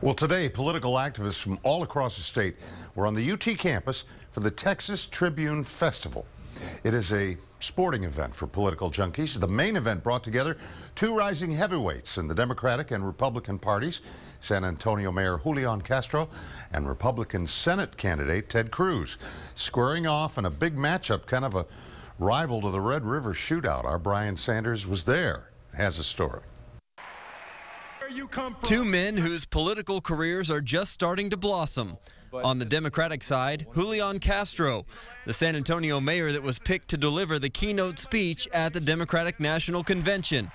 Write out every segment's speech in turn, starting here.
Well, today, political activists from all across the state were on the UT campus for the Texas Tribune Festival. It is a sporting event for political junkies. The main event brought together two rising heavyweights in the Democratic and Republican parties, San Antonio Mayor Julian Castro and Republican Senate candidate Ted Cruz, squaring off in a big matchup, kind of a rival to the Red River shootout. Our Brian Sanders was there, has a story. Two men whose political careers are just starting to blossom. On the Democratic side, Julian Castro, the San Antonio mayor that was picked to deliver the keynote speech at the Democratic National Convention.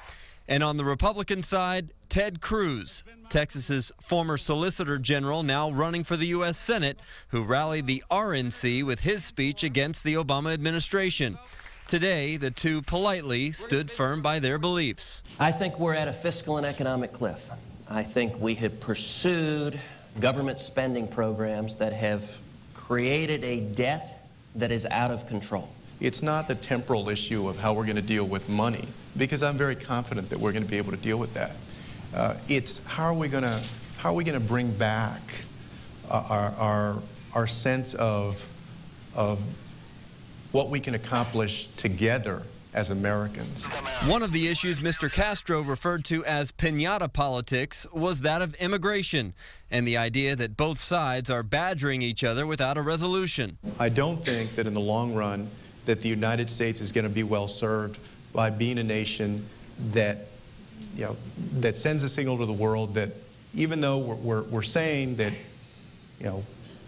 And on the Republican side, Ted Cruz, Texas's former Solicitor General, now running for the U.S. Senate, who rallied the RNC with his speech against the Obama administration. Today, the two politely stood firm by their beliefs. I think we're at a fiscal and economic cliff. I think we have pursued government spending programs that have created a debt that is out of control. It's not the temporal issue of how we're going to deal with money, because I'm very confident that we're going to be able to deal with that. It's how are we going to bring back our sense of what we can accomplish together as Americans. One of the issues Mr. Castro referred to as piñata politics was that of immigration and the idea that both sides are badgering each other without a resolution. I don't think that in the long run that the United States is going to be well served by being a nation that, that sends a signal to the world that even though we're saying that,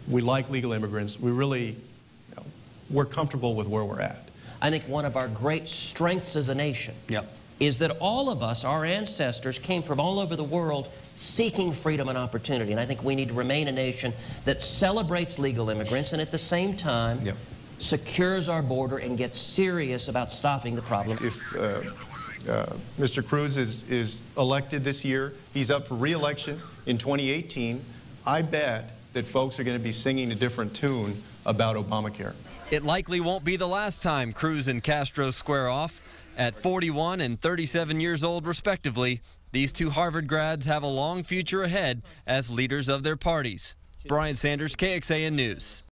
we like legal immigrants, we really, we're comfortable with where we're at. I think one of our great strengths as a nation is that all of us, our ancestors, came from all over the world seeking freedom and opportunity. And I think we need to remain a nation that celebrates legal immigrants and at the same time secures our border and gets serious about stopping the problem. If Mr. Cruz is elected this year, he's up for re-election in 2018, I bet that folks are going to be singing a different tune about Obamacare. It likely won't be the last time Cruz and Castro square off. At 41 and 37 years old, respectively, these two Harvard grads have a long future ahead as leaders of their parties. Brian Sanders, KXAN News.